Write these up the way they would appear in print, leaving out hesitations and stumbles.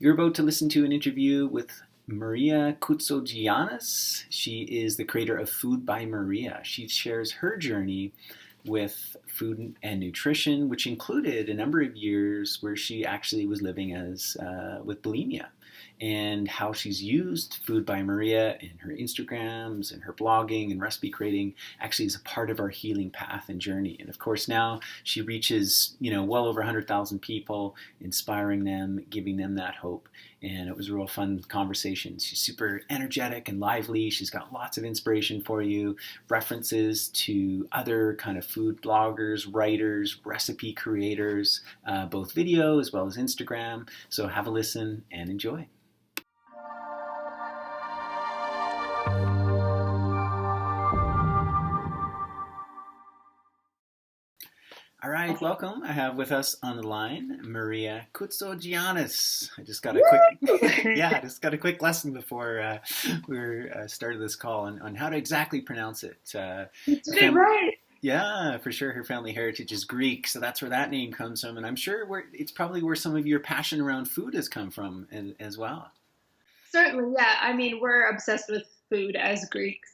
You're about to listen to an interview with Maria Koutsogiannis. She is the creator of Food by Maria. She shares her journey with food and nutrition, which included a number of years where she actually was living as with bulimia, and how she's used Food by Maria in her Instagrams and her blogging and recipe creating actually is a part of our healing path and journey. And of course, now she reaches well over 100,000 people, inspiring them, giving them that hope. And it was a real fun conversation. She's super energetic and lively. She's got lots of inspiration for you, references to other kind of food bloggers, writers, recipe creators, both video as well as Instagram. So have a listen and enjoy. All right, welcome. I have with us on the line Maria Koutsogiannis. I just got a quick lesson before we started this call on how to exactly pronounce it. Right. Yeah, for sure. Her family heritage is Greek, so that's where that name comes from. And I'm sure it's probably where some of your passion around food has come from as well. Certainly, yeah. I mean, we're obsessed with food as Greeks.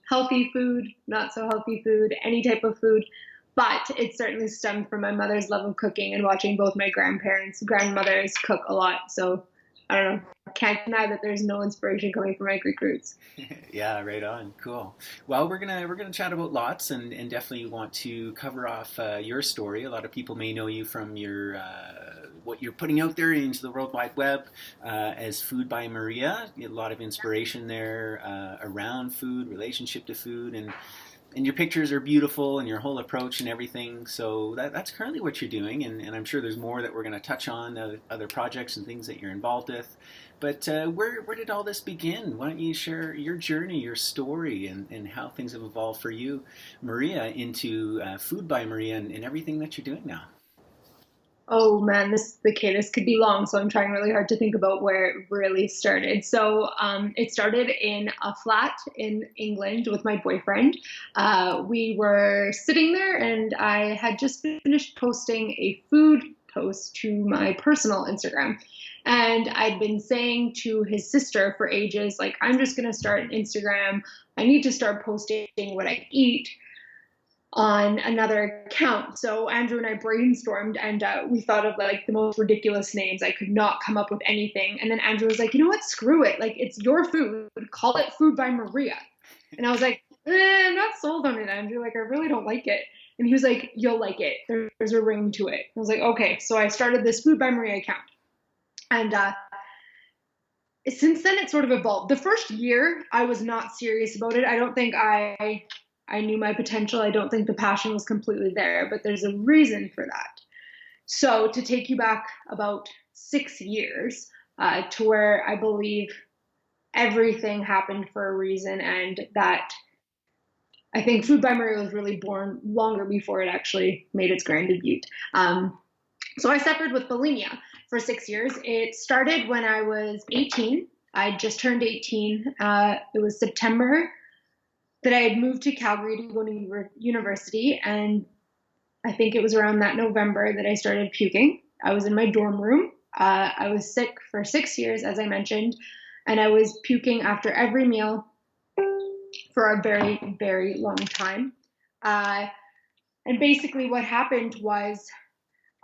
Healthy food, not so healthy food, any type of food. But it certainly stemmed from my mother's love of cooking and watching both my grandmothers cook a lot. So I don't know, can't deny that there's no inspiration coming from my Greek roots. Yeah, right on. Cool. Well, we're gonna chat about lots and definitely want to cover off your story. A lot of people may know you from your what you're putting out there into the World Wide Web as Food by Maria. A lot of inspiration there around food, relationship to food, and your pictures are beautiful and your whole approach and everything. So that's currently what you're doing. And I'm sure there's more that we're going to touch on, other projects and things that you're involved with. But where did all this begin? Why don't you share your journey, your story, and how things have evolved for you, Maria, into Food by Maria and everything that you're doing now? Oh man, this could be long, so I'm trying really hard to think about where it really started. So it started in a flat in England with my boyfriend. We were sitting there, and I had just finished posting a food post to my personal Instagram. And I'd been saying to his sister for ages, like, I'm just going to start an Instagram. I need to start posting what I eat on another account. So Andrew and I brainstormed, and we thought of like the most ridiculous names. I could not come up with anything. And then Andrew was like, you know what? Screw it. Like, it's your food. Call it Food by Maria. And I was like, I'm not sold on it, Andrew. Like, I really don't like it. And he was like, you'll like it. There's a ring to it. I was like, okay. So I started this Food by Maria account. And since then, it sort of evolved. The first year, I was not serious about it. I don't think I knew my potential. I don't think the passion was completely there, but there's a reason for that. So to take you back about 6 years to where I believe everything happened for a reason, and that I think Food by Maria was really born longer before it actually made its grand debut. So I suffered with bulimia for 6 years. It started when I was 18. I just turned 18. It was September that I had moved to Calgary to go to university, and I think it was around that November that I started puking. I was in my dorm room. I was sick for 6 years, as I mentioned, and I was puking after every meal for a very, very long time. And basically what happened was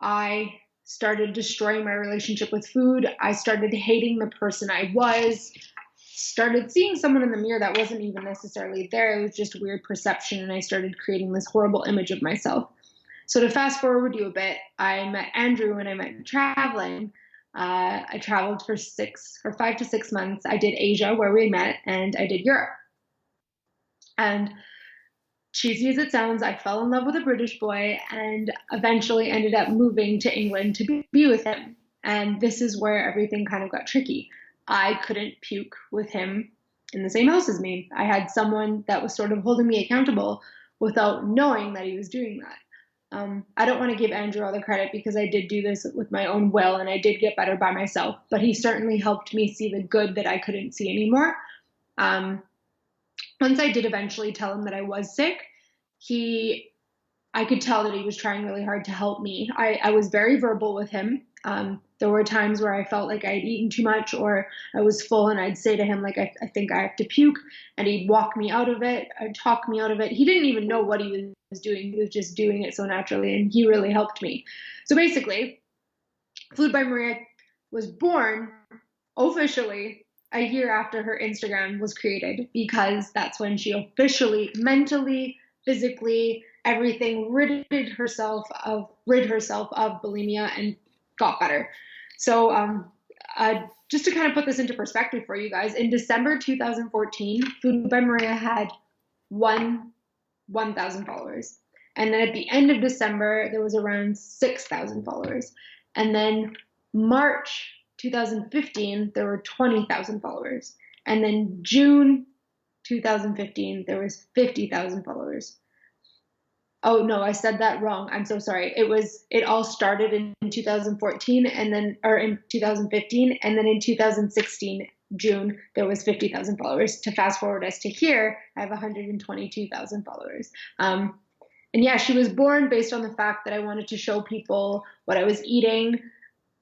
I started destroying my relationship with food. I started hating the person I was. Started seeing someone in the mirror that wasn't even necessarily there. It was just weird perception, and I started creating this horrible image of myself. So to fast forward you a bit, I met Andrew when I met traveling. I traveled for 5 to 6 months. I did Asia, where we met, and I did Europe. And cheesy as it sounds, I fell in love with a British boy and eventually ended up moving to England to be with him. And this is where everything kind of got tricky. I couldn't puke with him in the same house as me. I had someone that was sort of holding me accountable without knowing that he was doing that. I don't want to give Andrew all the credit because I did do this with my own will, and I did get better by myself, but he certainly helped me see the good that I couldn't see anymore. Once I did eventually tell him that I was sick, I could tell that he was trying really hard to help me. I was very verbal with him. There were times where I felt like I'd eaten too much or I was full, and I'd say to him, like, I think I have to puke, and he'd walk me out of it, or talk me out of it. He didn't even know what he was doing. He was just doing it so naturally, and he really helped me. So basically, Food by Maria was born officially a year after her Instagram was created, because that's when she officially, mentally, physically, everything rid herself of bulimia and got better. So just to kind of put this into perspective for you guys, in December 2014, Food by Maria had 1,000 followers. And then at the end of December, there was around 6,000 followers. And then March 2015, there were 20,000 followers. And then June 2015, there was 50,000 followers. Oh no, I said that wrong. I'm so sorry. It all started in 2014 and then, or in 2015, and then in 2016, June, there was 50,000 followers. To fast forward us to here, I have 122,000 followers. And yeah, she was born based on the fact that I wanted to show people what I was eating.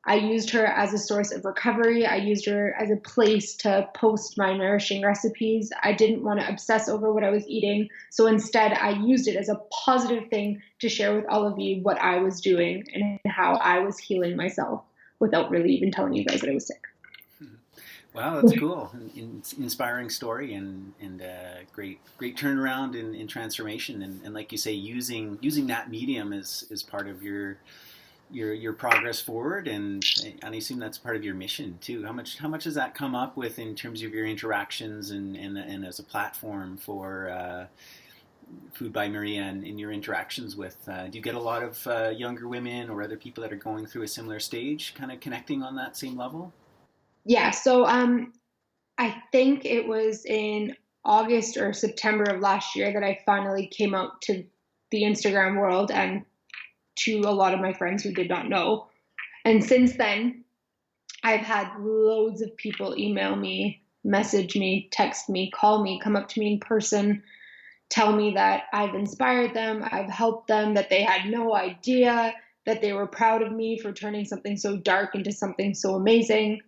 I used her as a source of recovery. I used her as a place to post my nourishing recipes. I didn't want to obsess over what I was eating. So instead, I used it as a positive thing to share with all of you what I was doing and how I was healing myself without really even telling you guys that I was sick. Wow, that's cool. Inspiring story and great turnaround in transformation. And like you say, using that medium is part of your progress forward, and I assume that's part of your mission too. How much does that come up with in terms of your interactions and as a platform for Food by Maria and in your interactions with? Do you get a lot of younger women or other people that are going through a similar stage, kind of connecting on that same level? Yeah, so I think it was in August or September of last year that I finally came out to the Instagram world and to a lot of my friends who did not know. And since then, I've had loads of people email me, message me, text me, call me, come up to me in person, tell me that I've inspired them, I've helped them, that they had no idea, that they were proud of me for turning something so dark into something so amazing.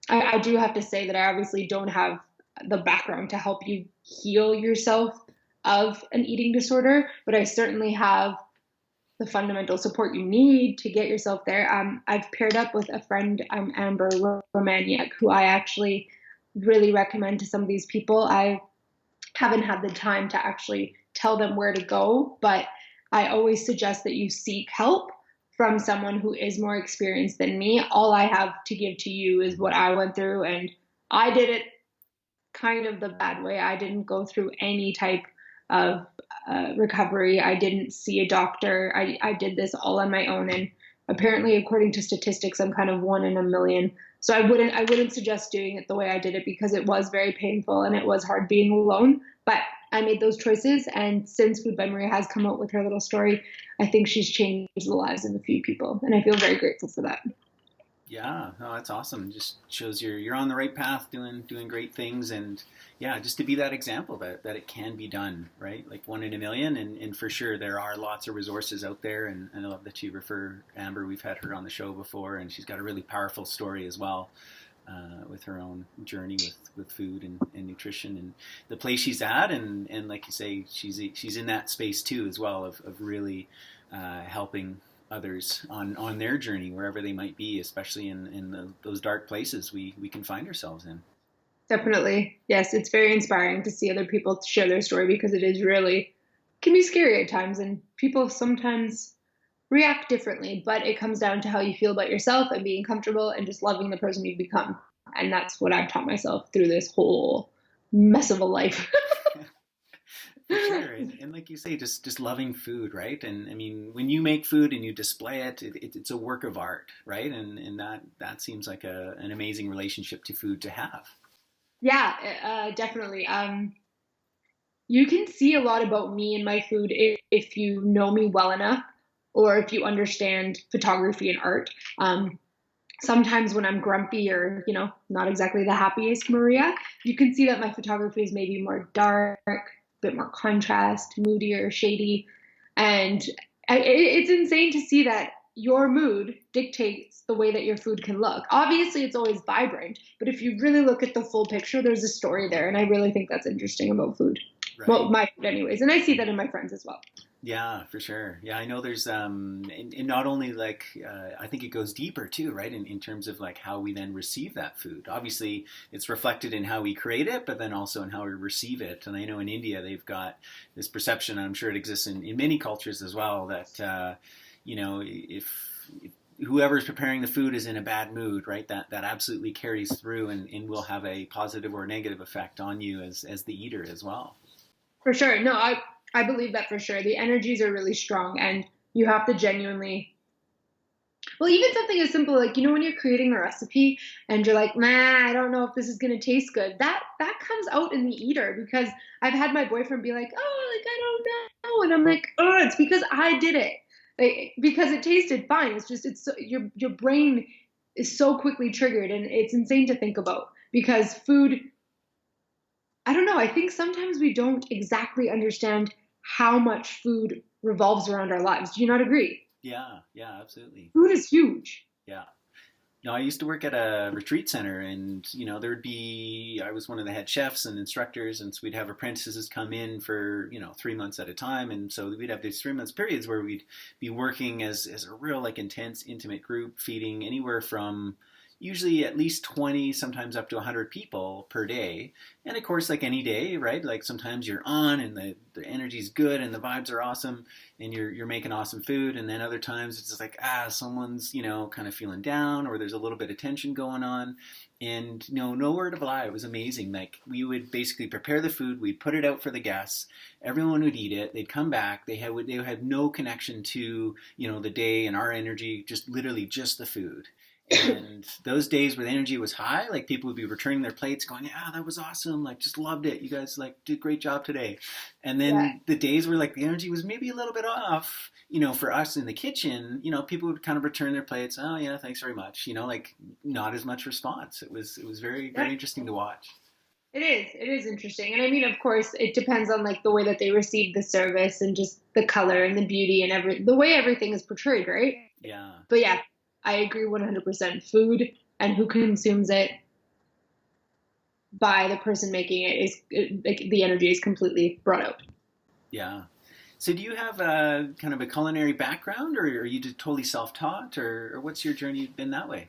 I do have to say that I obviously don't have the background to help you heal yourself of an eating disorder, but I certainly have the fundamental support you need to get yourself there. I've paired up with a friend, Amber Romaniak, who I actually really recommend to some of these people. I haven't had the time to actually tell them where to go, but I always suggest that you seek help from someone who is more experienced than me. All I have to give to you is what I went through, and I did it kind of the bad way. I didn't go through any type of recovery. I didn't see a doctor. I did this all on my own, and apparently, according to statistics, I'm kind of one in a million. So I wouldn't suggest doing it the way I did it, because it was very painful and it was hard being alone. But I made those choices, and since Food by Maria has come out with her little story, I think she's changed the lives of a few people, and I feel very grateful for that. Yeah, no, that's awesome. Just shows you're on the right path, doing great things, and yeah, just to be that example that it can be done, right? Like one in a million, and for sure there are lots of resources out there, and I love that you refer Amber. We've had her on the show before, and she's got a really powerful story as well. With her own journey with food and nutrition and the place she's at, and like you say, she's in that space too as well of really helping others on their journey wherever they might be, especially in those dark places we can find ourselves in. Definitely. Yes, it's very inspiring to see other people share their story, because it is really, can be scary at times, and people sometimes react differently, but it comes down to how you feel about yourself and being comfortable and just loving the person you've become. And that's what I've taught myself through this whole mess of a life. For sure, and like you say, just loving food, right? And I mean, when you make food and you display it's a work of art, right? And that seems like an amazing relationship to food to have. Yeah, definitely. You can see a lot about me and my food if you know me well enough, or if you understand photography and art. Sometimes when I'm grumpy or, not exactly the happiest Maria, you can see that my photography is maybe more dark, a bit more contrast, moodier, shady. And it's insane to see that your mood dictates the way that your food can look. Obviously, it's always vibrant, but if you really look at the full picture, there's a story there. And I really think that's interesting about food. Well, Right. my food, anyways. And I see that in my friends as well. Yeah, for sure. Yeah, I know there's and not only like I think it goes deeper too, right? In terms of like how we then receive that food. Obviously, it's reflected in how we create it, but then also in how we receive it. And I know in India they've got this perception, I'm sure it exists in many cultures as well, that if whoever's preparing the food is in a bad mood, right? That absolutely carries through and will have a positive or negative effect on you as the eater as well. For sure. No, I believe that for sure. The energies are really strong, and you have to genuinely. Well, even something as simple like, when you're creating a recipe and you're like, nah, I don't know if this is gonna taste good. That comes out in the eater, because I've had my boyfriend be like, oh, like I don't know, and I'm like, oh, it's because I did it, like because it tasted fine. It's just it's so, your brain is so quickly triggered, and it's insane to think about, because food. I don't know. I think sometimes we don't exactly understand how much food revolves around our lives. Do you not agree? Yeah, yeah, absolutely. Food is huge. Yeah. No, I used to work at a retreat center, and I was one of the head chefs and instructors, and so we'd have apprentices come in for 3 months at a time, and so we'd have these 3 months periods where we'd be working as a real like intense, intimate group, feeding anywhere from usually at least 20, sometimes up to 100 people per day. And of course, like any day, right? Like sometimes you're on and the energy's good and the vibes are awesome and you're making awesome food. And then other times it's just like, someone's, kind of feeling down, or there's a little bit of tension going on. And no word of a lie, it was amazing. Like we would basically prepare the food, we'd put it out for the guests, everyone would eat it, they'd come back, they would have no connection to, the day and our energy, just literally just the food. And those days where the energy was high, like people would be returning their plates going, yeah, that was awesome. Like just loved it. You guys like did a great job today. And Yeah. then the days where like the energy was maybe a little bit off, for us in the kitchen, people would kind of return their plates. Oh yeah, thanks very much. Like not as much response. It was very, Yeah. very interesting to watch. It is. It is interesting. And I mean, of course, it depends on like the way that they receive the service and just the color and the beauty and the way everything is portrayed, right? Yeah. But yeah, I agree 100%. Food and who consumes it by the person making it is like the energy is completely brought out. Yeah. So do you have a kind of a culinary background, or are you just totally self-taught, or what's your journey been that way?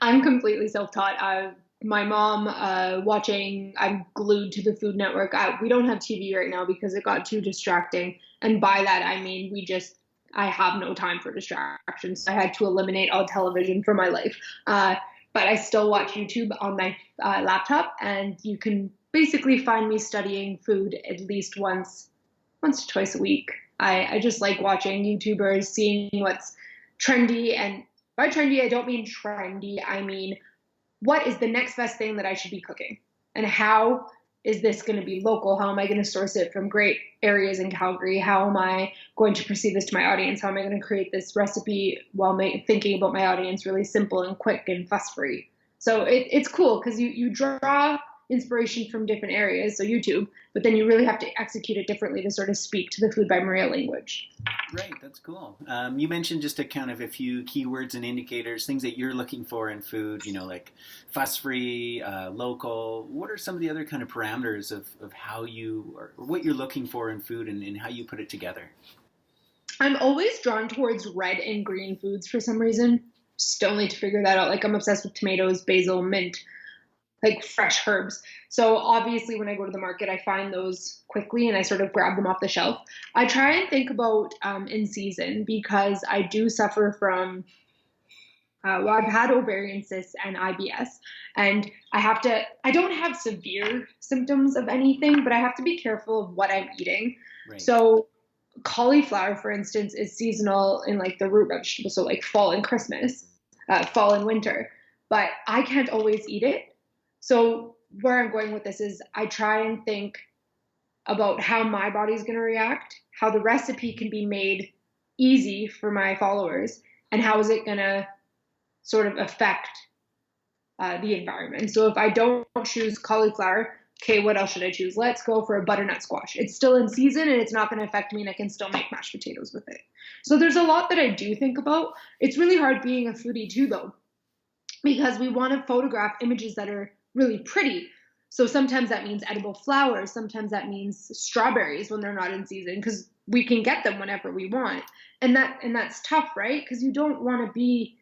I'm completely self-taught. My mom watching. I'm glued to the Food Network. We don't have TV right now because it got too distracting. And by that I mean I have no time for distractions. I had to eliminate all television from my life. But I still watch YouTube on my laptop, and you can basically find me studying food at least once to twice a week. I just like watching YouTubers, seeing what's trendy. And by trendy, I don't mean trendy. I mean, what is the next best thing that I should be cooking? And how is this going to be local? How am I going to source it from great areas in Calgary? How am I going to perceive this to my audience? How am I going to create this recipe while thinking about my audience really simple and quick and fuss free? So it's cool because you draw inspiration from different areas, so YouTube, but then you really have to execute it differently to sort of speak to the Food by Maria language. Right, that's cool. You mentioned just a few keywords and indicators, things that you're looking for in food, like fuss-free, local. What are some of the other kind of parameters of how or what you're looking for in food and how you put it together? I'm always drawn towards red and green foods for some reason. Still need to figure that out. Like I'm obsessed with tomatoes, basil, mint, like fresh herbs. So obviously when I go to the market, I find those quickly and I sort of grab them off the shelf. I try and think about in season because I do suffer from, I've had ovarian cysts and IBS, and I don't have severe symptoms of anything, but I have to be careful of what I'm eating. Right. So cauliflower, for instance, is seasonal in like the root vegetable, so like fall and Christmas, fall and winter, but I can't always eat it. So where I'm going with this is I try and think about how my body's going to react, how the recipe can be made easy for my followers, and how is it going to sort of affect the environment. So if I don't choose cauliflower, okay, what else should I choose? Let's go for a butternut squash. It's still in season and it's not going to affect me and I can still make mashed potatoes with it. So there's a lot that I do think about. It's really hard being a foodie too, though, because we want to photograph images that are really pretty. So sometimes that means edible flowers. Sometimes that means strawberries when they're not in season, because we can get them whenever we want. And that's tough, right? Because you don't want to be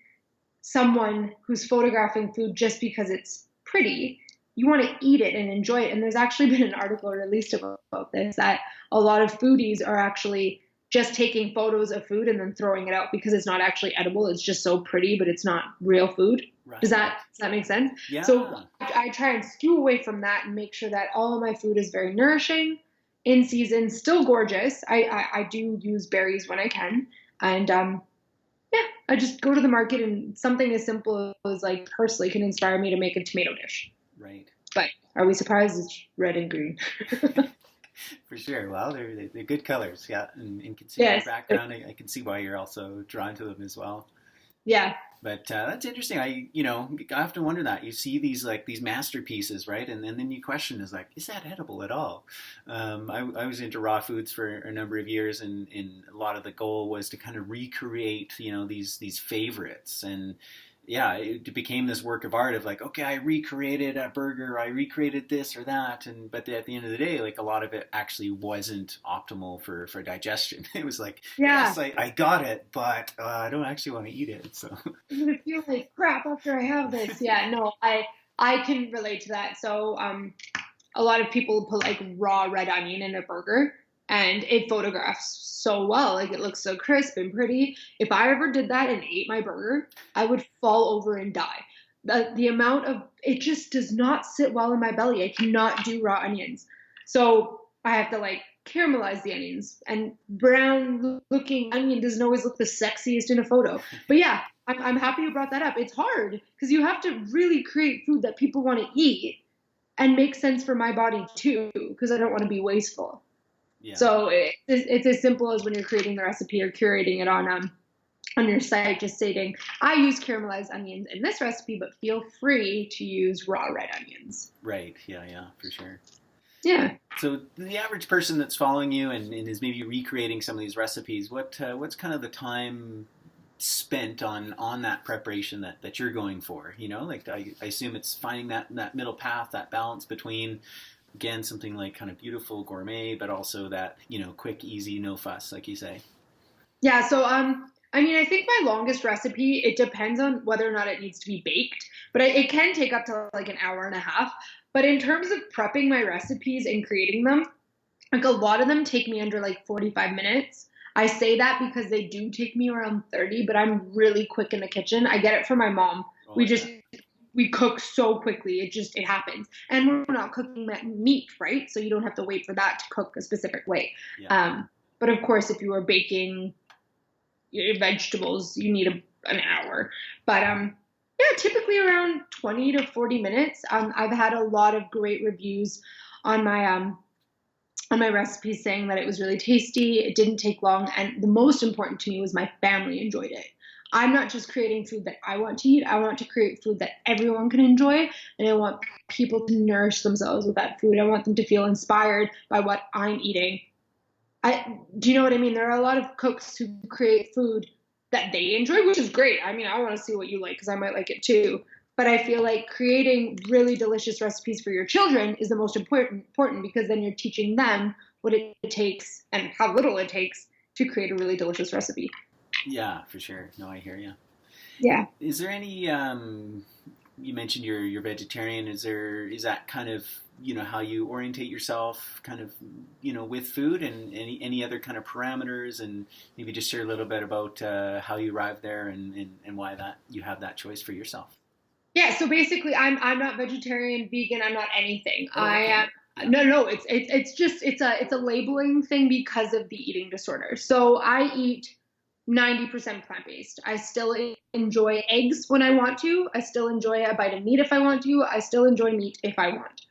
someone who's photographing food just because it's pretty. You want to eat it and enjoy it. And there's actually been an article released about this, that a lot of foodies are actually just taking photos of food and then throwing it out because it's not actually edible. It's just so pretty, but it's not real food. Right. Does that make sense? Yeah. So I try and skew away from that and make sure that all of my food is very nourishing, in season, still gorgeous. I do use berries when I can. And I just go to the market, and something as simple as like parsley can inspire me to make a tomato dish. Right. But are we surprised it's red and green? For sure. Well, they're good colors. Yeah. And considering your background, I can see why you're also drawn to them as well. Yeah. But that's interesting. I often wonder that. You see these masterpieces, right? And then you question, is that edible at all? I was into raw foods for a number of years, and a lot of the goal was to kind of recreate, these favorites. And yeah, it became this work of art of okay, I recreated a burger, I recreated this or that, but at the end of the day, a lot of it actually wasn't optimal for digestion. It was yes, I got it, but I don't actually want to eat it. So I'm gonna feel like crap after I have this. Yeah, no, I can relate to that. So a lot of people put raw red onion in a burger, and it photographs so well. It looks so crisp and pretty. If I ever did that and ate my burger, I would fall over and die. The amount of, it just does not sit well in my belly. I cannot do raw onions. So I have to caramelize the onions, and brown looking onion doesn't always look the sexiest in a photo. But yeah, I'm happy you brought that up. It's hard because you have to really create food that people want to eat and make sense for my body too, because I don't want to be wasteful. Yeah. So it's as simple as when you're creating the recipe or curating it on your site, just stating, I use caramelized onions in this recipe, but feel free to use raw red onions. Right. Yeah, for sure. Yeah. So the average person that's following you and is maybe recreating some of these recipes, what's kind of the time spent on that preparation that you're going for? I assume it's finding that middle path, that balance between, again, something kind of beautiful gourmet, but also that, quick, easy, no fuss, like you say. Yeah. So, I think my longest recipe, it depends on whether or not it needs to be baked, but it can take up to an hour and a half. But in terms of prepping my recipes and creating them, a lot of them take me under 45 minutes. I say that because they do take me around 30, but I'm really quick in the kitchen. I get it from my mom. Oh, we cook so quickly. It happens. And we're not cooking meat, right? So you don't have to wait for that to cook a specific way. Yeah. But of course, if you are baking vegetables, you need an hour. But typically around 20 to 40 minutes. I've had a lot of great reviews on my recipes saying that it was really tasty. It didn't take long. And the most important to me was my family enjoyed it. I'm not just creating food that I want to eat. I want to create food that everyone can enjoy. And I want people to nourish themselves with that food. I want them to feel inspired by what I'm eating. Do you know what I mean? There are a lot of cooks who create food that they enjoy, which is great. I want to see what you like because I might like it too. But I feel like creating really delicious recipes for your children is the most important because then you're teaching them what it takes and how little it takes to create a really delicious recipe. Yeah, for sure. No, I hear you. Yeah. Is there any, you mentioned you're vegetarian. Is that kind of, how you orientate yourself kind of, with food, and any other kind of parameters, and maybe just share a little bit about how you arrived there and why that you have that choice for yourself? Yeah. So basically I'm not vegetarian, vegan. I'm not anything. Oh, okay. I am. No, it's a labeling thing because of the eating disorder. So I eat 90% plant-based. I still enjoy eggs when I want to. I still enjoy a bite of meat if I want to. I still enjoy meat if I want.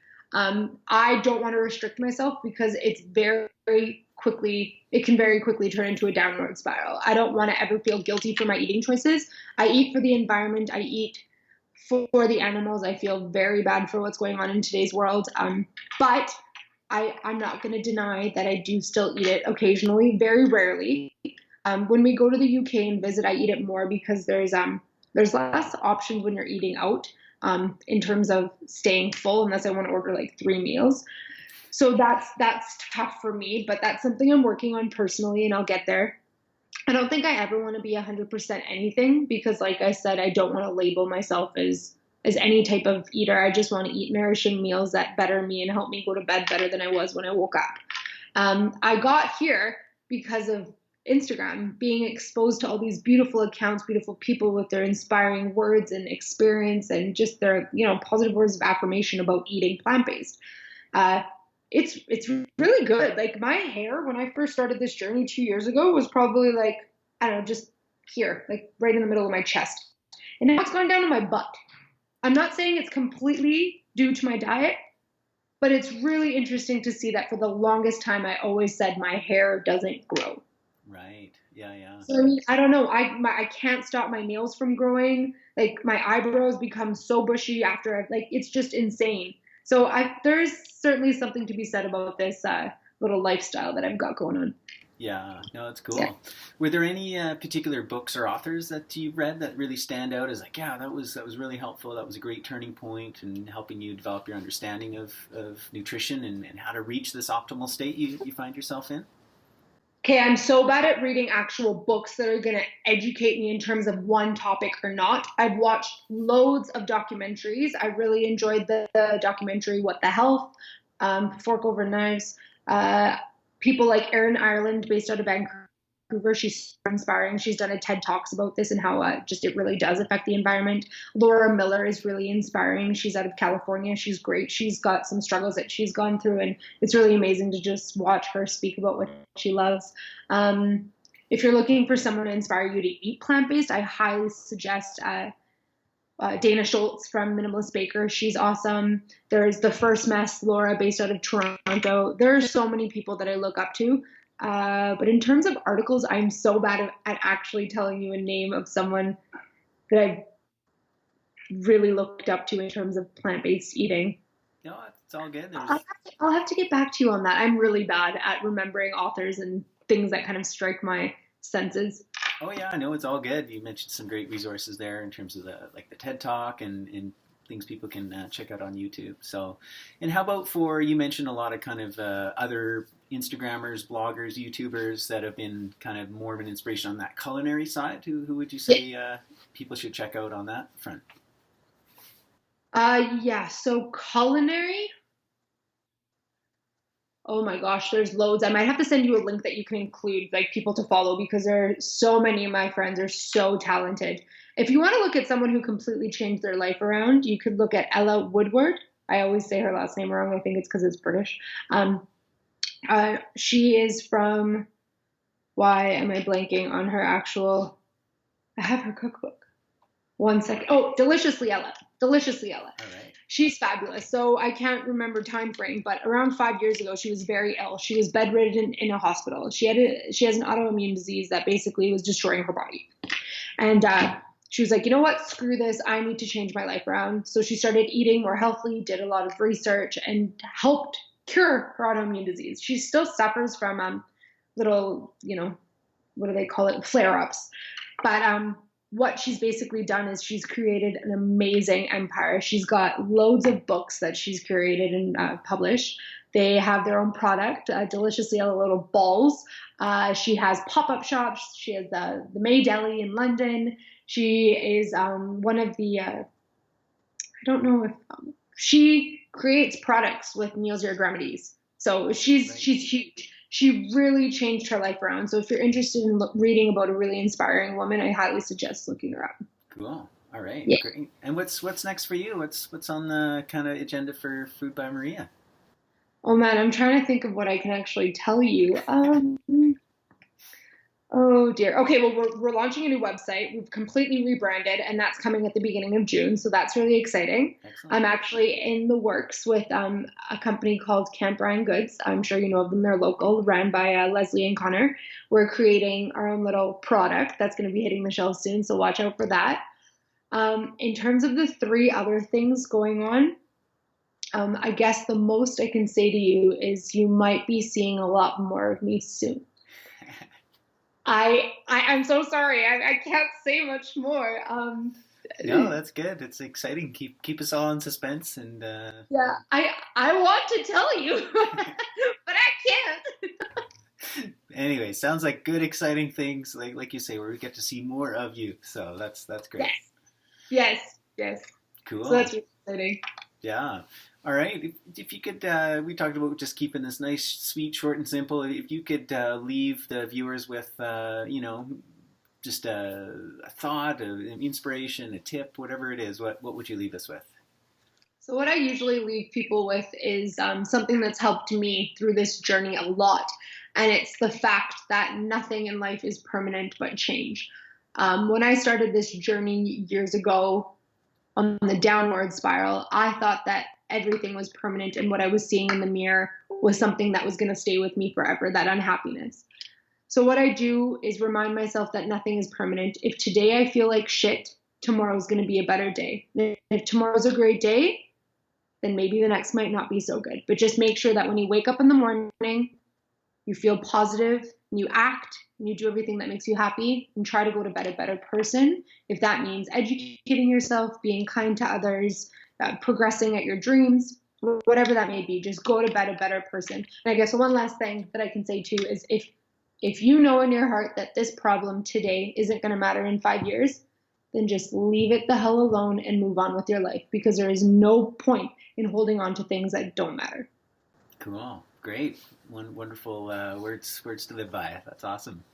I don't want to restrict myself because it can very quickly turn into a downward spiral. I don't want to ever feel guilty for my eating choices. I eat for the environment. I eat for the animals. I feel very bad for what's going on in today's world. But I'm not going to deny that I do still eat it occasionally, very rarely. When we go to the UK and visit, I eat it more because there's less options when you're eating out in terms of staying full, unless I want to order like 3 meals. So that's tough for me, but that's something I'm working on personally, and I'll get there. I don't think I ever want to be 100% anything because, like I said, I don't want to label myself as any type of eater. I just want to eat nourishing meals that better me and help me go to bed better than I was when I woke up. I got here because of Instagram, being exposed to all these beautiful accounts, beautiful people with their inspiring words and experience and just their, positive words of affirmation about eating plant-based. It's really good. Like my hair, when I first started this journey 2 years ago, was probably like, I don't know, just here, like right in the middle of my chest. And now it's gone down to my butt. I'm not saying it's completely due to my diet, but it's really interesting to see that for the longest time, I always said my hair doesn't grow. Right. Yeah, yeah. So I mean, I don't know. I can't stop my nails from growing. Like my eyebrows become so bushy after it's just insane. So there's certainly something to be said about this little lifestyle that I've got going on. Yeah, no, it's cool. Yeah. Were there any particular books or authors that you read that really stand out as like, yeah, that was really helpful. That was a great turning point in helping you develop your understanding of nutrition and how to reach this optimal state you find yourself in? Okay, I'm so bad at reading actual books that are going to educate me in terms of one topic or not. I've watched loads of documentaries. I really enjoyed the documentary What the Health, Fork Over Knives. People like Erin Ireland, based out of Vancouver, she's so inspiring. She's done a TED Talks about this and how just it really does affect the environment. Laura Miller is really inspiring. She's out of California. She's great. She's got some struggles that she's gone through, and it's really amazing to just watch her speak about what she loves. If you're looking for someone to inspire you to eat plant-based, I highly suggest Dana Schultz from Minimalist Baker. She's awesome. There's The First Mess, Laura, based out of Toronto. There are so many people that I look up to. But in terms of articles, I'm so bad at actually telling you a name of someone that I've really looked up to in terms of plant-based eating. No, it's all good. I'll have to get back to you on that. I'm really bad at remembering authors and things that kind of strike my senses. Oh yeah, no, it's all good. You mentioned some great resources there in terms of the TED Talk and things people can check out on YouTube. So, and how about you mentioned a lot of kind of other Instagrammers, bloggers, YouTubers that have been kind of more of an inspiration on that culinary side. Who would you say people should check out on that front? Yeah, so culinary. Oh my gosh, there's loads. I might have to send you a link that you can include like people to follow because there are so many of my friends are so talented. If you want to look at someone who completely changed their life around, you could look at Ella Woodward. I always say her last name wrong. I think it's because it's British. She is from, why am I blanking on her actual, I have her cookbook. One second. Oh, Deliciously Ella. Deliciously Ella. All right. She's fabulous. So I can't remember time frame, but around 5 years ago, she was very ill. She was bedridden in a hospital. She has an autoimmune disease that basically was destroying her body. And she was like, you know what? Screw this. I need to change my life around. So she started eating more healthily, did a lot of research, and helped cure her autoimmune disease. She still suffers from little, what do they call it? Flare-ups. But what she's basically done is she's created an amazing empire. She's got loads of books that she's curated and published. They have their own product, Deliciously Ella Little Balls. She has pop-up shops. She has the May Deli in London. She is one of the, I don't know if, she creates products with Meal Zero remedies. So she's huge. She really changed her life around. So if you're interested in reading about a really inspiring woman, I highly suggest looking her up. Cool. All right. Yeah. Great. And what's next for you? What's on the kind of agenda for Food by Maria? Oh man, I'm trying to think of what I can actually tell you. Oh dear. Okay, well we're launching a new website. We've completely rebranded, and that's coming at the beginning of June. So that's really exciting. Excellent. I'm actually in the works with a company called Camp Ryan Goods. I'm sure you know of them. They're local, ran by Leslie and Connor. We're creating our own little product that's going to be hitting the shelves soon. So watch out for that. In terms of the three other things going on, I guess the most I can say to you is you might be seeing a lot more of me soon. I'm so sorry. I can't say much more. No, that's good. It's exciting. Keep us all in suspense and Yeah, I want to tell you, but I can't. anyway, sounds like good, exciting things. Like you say, where we get to see more of you. So that's great. Yes, yes, yes. So Cool. that's really exciting. Yeah. All right. If you could, we talked about just keeping this nice, sweet, short, and simple. If you could leave the viewers with, just a thought, an inspiration, a tip, whatever it is, what would you leave us with? So what I usually leave people with is something that's helped me through this journey a lot, and it's the fact that nothing in life is permanent but change. When I started this journey years ago, on the downward spiral, I thought that everything was permanent and what I was seeing in the mirror was something that was going to stay with me forever, that unhappiness. So, what I do is remind myself that nothing is permanent. If today I feel like shit, tomorrow's going to be a better day. If tomorrow's a great day, then maybe the next might not be so good. But just make sure that when you wake up in the morning, you feel positive, and you act, and you do everything that makes you happy, and try to go to bed a better person. If that means educating yourself, being kind to others, progressing at your dreams, whatever that may be, just go to bed a better person. And I guess one last thing that I can say too is if you know in your heart that this problem today isn't going to matter in 5 years, then just leave it the hell alone and move on with your life, because there is no point in holding on to things that don't matter. Cool. Great. Wonderful words to live by. That's awesome.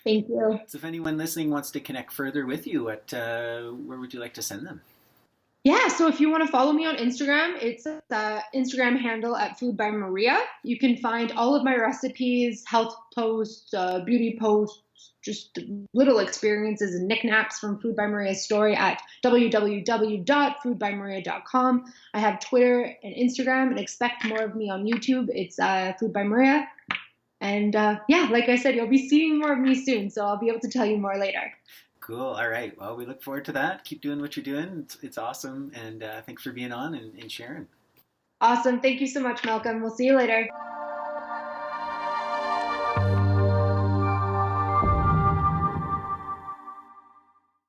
Thank you. So if anyone listening wants to connect further with you, where would you like to send them? Yeah, so if you want to follow me on Instagram, it's Instagram handle at FoodByMaria. You can find all of my recipes, health posts, beauty posts, just little experiences and knickknacks from Food by Maria's story at www.foodbymaria.com. I have Twitter and Instagram, and expect more of me on YouTube. It's Food by Maria. And yeah, like I said, you'll be seeing more of me soon, so I'll be able to tell you more later. Cool. All right. Well, we look forward to that. Keep doing what you're doing. It's awesome. And thanks for being on and sharing. Awesome. Thank you so much, Malcolm. We'll see you later.